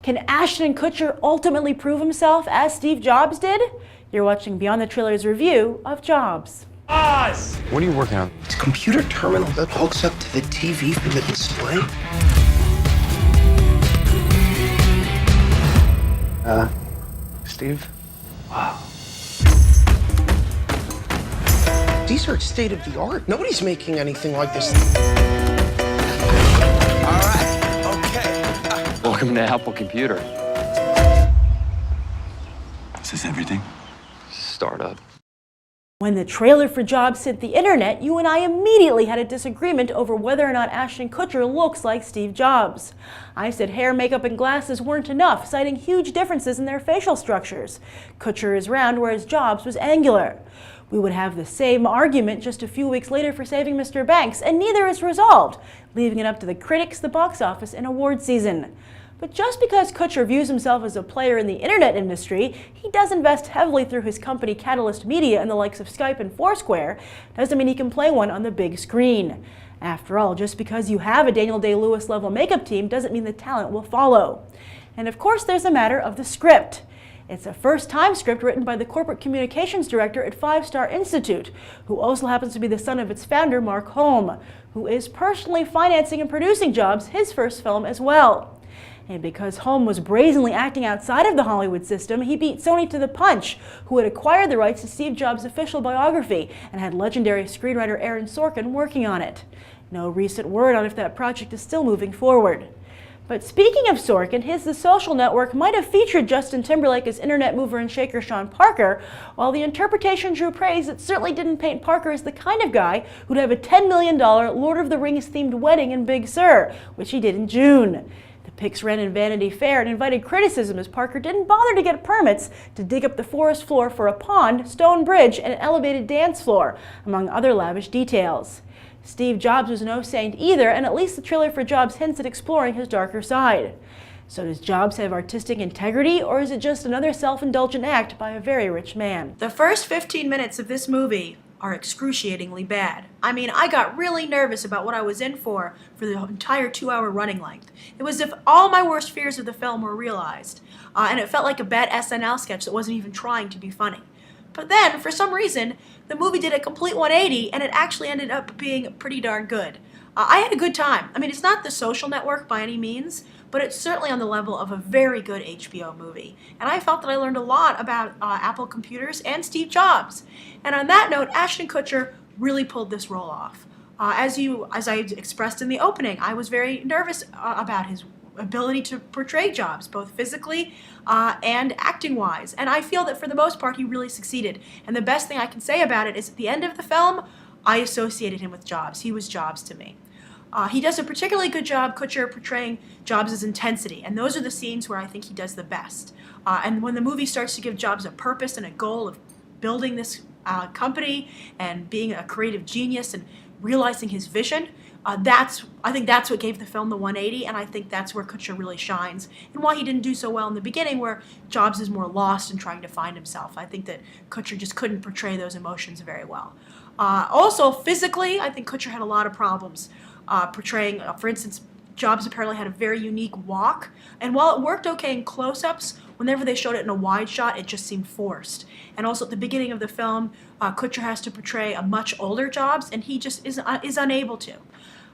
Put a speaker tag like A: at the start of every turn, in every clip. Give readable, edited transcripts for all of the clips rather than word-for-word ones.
A: Can Ashton Kutcher ultimately prove himself as Steve Jobs did? You're watching Beyond the Trailer's review of Jobs.
B: Us!
C: What are you working on?
D: It's a computer terminal that hooks up to the TV for the display.
C: Steve?
D: Wow. These are state of the art. Nobody's making anything like this.
C: All right, okay. Welcome to Apple Computer.
E: Is this everything?
C: Startup.
A: When the trailer for Jobs hit the internet, you and I immediately had a disagreement over whether or not Ashton Kutcher looks like Steve Jobs. I said hair, makeup, and glasses weren't enough, citing huge differences in their facial structures. Kutcher is round, whereas Jobs was angular. We would have the same argument just a few weeks later for Saving Mr. Banks, and neither is resolved, leaving it up to the critics, the box office, and award season. But just because Kutcher views himself as a player in the internet industry, he does invest heavily through his company Catalyst Media and the likes of Skype and Foursquare, doesn't mean he can play one on the big screen. After all, just because you have a Daniel Day-Lewis level makeup team doesn't mean the talent will follow. And of course there's a matter of the script. It's a first-time script written by the corporate communications director at Five Star Institute, who also happens to be the son of its founder, Mark Holm, who is personally financing and producing Jobs, his first film as well. And because Holm was brazenly acting outside of the Hollywood system, he beat Sony to the punch, who had acquired the rights to Steve Jobs' official biography and had legendary screenwriter Aaron Sorkin working on it. No recent word on if that project is still moving forward. But speaking of Sorkin, his The Social Network might have featured Justin Timberlake as internet mover and shaker Sean Parker, while the interpretation drew praise, it certainly didn't paint Parker as the kind of guy who'd have a $10 million Lord of the Rings themed wedding in Big Sur, which he did in June. The pics ran in Vanity Fair and invited criticism as Parker didn't bother to get permits to dig up the forest floor for a pond, stone bridge, and an elevated dance floor, among other lavish details. Steve Jobs was no saint either, and at least the trailer for Jobs hints at exploring his darker side. So does Jobs have artistic integrity, or is it just another self-indulgent act by a very rich man? The first 15 minutes of this movie are excruciatingly bad. I mean, I got really nervous about what I was in for the entire 2-hour running length. It was as if all my worst fears of the film were realized, and it felt like a bad SNL sketch that wasn't even trying to be funny. But then, for some reason, the movie did a complete 180, and it actually ended up being pretty darn good. I had a good time. I mean, it's not The Social Network by any means, but it's certainly on the level of a very good HBO movie. And I felt that I learned a lot about Apple computers and Steve Jobs. And on that note, Ashton Kutcher really pulled this role off. As I expressed in the opening, I was very nervous about his ability to portray Jobs, both physically and acting-wise. And I feel that for the most part, he really succeeded. And the best thing I can say about it is at the end of the film, I associated him with Jobs. He was Jobs to me. He does a particularly good job, Kutcher, portraying Jobs' intensity, and those are the scenes where I think he does the best. And when the movie starts to give Jobs a purpose and a goal of building this company and being a creative genius and realizing his vision, I think that's what gave the film the 180, and I think that's where Kutcher really shines, and why he didn't do so well in the beginning, where Jobs is more lost and trying to find himself. I think that Kutcher just couldn't portray those emotions very well. Also, physically, I think Kutcher had a lot of problems portraying, for instance, Jobs apparently had a very unique walk, and while it worked okay in close-ups, whenever they showed it in a wide shot, it just seemed forced. And also at the beginning of the film, Kutcher has to portray a much older Jobs, and he just is unable to.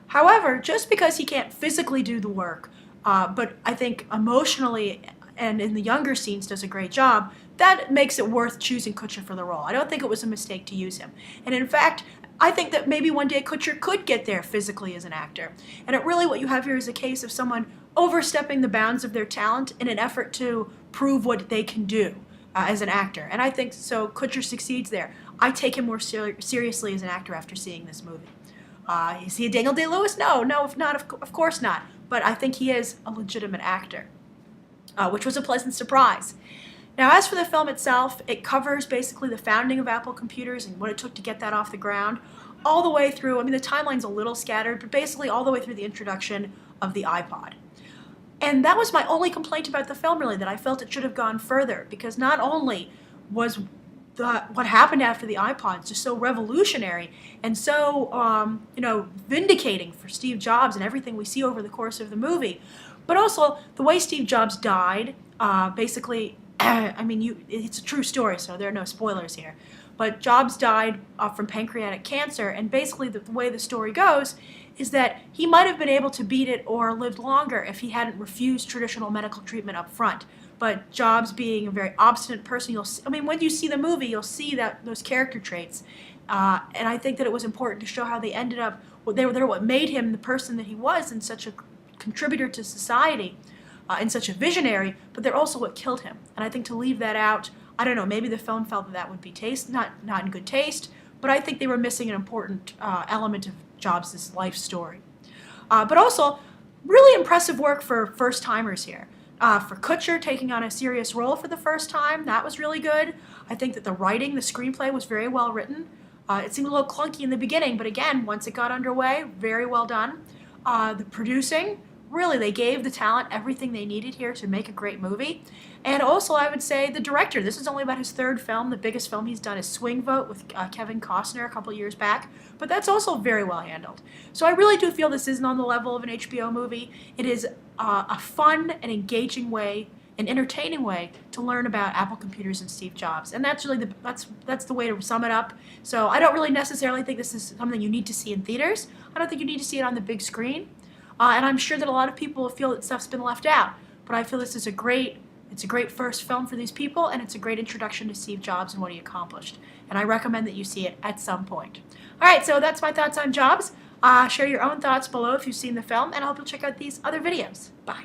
A: However, just because he can't physically do the work, but I think emotionally and in the younger scenes does a great job, that makes it worth choosing Kutcher for the role. I don't think it was a mistake to use him. And in fact, I think that maybe one day Kutcher could get there physically as an actor. And really what you have here is a case of someone overstepping the bounds of their talent in an effort to prove what they can do as an actor. And I think so Kutcher succeeds there. I take him more seriously as an actor after seeing this movie. Is he a Daniel Day-Lewis? No, if not, of course not. But I think he is a legitimate actor, which was a pleasant surprise. Now, as for the film itself, it covers basically the founding of Apple computers and what it took to get that off the ground, all the way through, I mean, the timeline's a little scattered, but basically all the way through the introduction of the iPod. And that was my only complaint about the film, really, that I felt it should have gone further, because not only was what happened after the iPods just so revolutionary and so, vindicating for Steve Jobs and everything we see over the course of the movie, But also, the way Steve Jobs died, basically, I mean, it's a true story, so there are no spoilers here. But Jobs died from pancreatic cancer, and basically the way the story goes is that he might have been able to beat it or lived longer if he hadn't refused traditional medical treatment up front. But Jobs, being a very obstinate person, when you see the movie, you'll see that those character traits. And I think that it was important to show how they ended up, they're what made him the person that he was, and such a contributor to society, and such a visionary, but they're also what killed him. And I think to leave that out, I don't know, maybe the film felt that would be not in good taste, but I think they were missing an important element of Jobs' life story. But also, really impressive work for first-timers here. For Kutcher taking on a serious role for the first time, that was really good. I think that the writing, the screenplay was very well written. It seemed a little clunky in the beginning, but again, once it got underway, very well done. The producing, really, they gave the talent everything they needed here to make a great movie. And also, I would say the director. This is only about his third film. The biggest film he's done is Swing Vote with Kevin Costner a couple years back. But that's also very well handled. So I really do feel this isn't on the level of an HBO movie. It is a fun and engaging way, an entertaining way to learn about Apple computers and Steve Jobs. And that's really that's the way to sum it up. So I don't really necessarily think this is something you need to see in theaters. I don't think you need to see it on the big screen. And I'm sure that a lot of people feel that stuff's been left out. But I feel this is a great first film for these people, and it's a great introduction to Steve Jobs and what he accomplished. And I recommend that you see it at some point. All right, so that's my thoughts on Jobs. Share your own thoughts below if you've seen the film, and I hope you'll check out these other videos. Bye.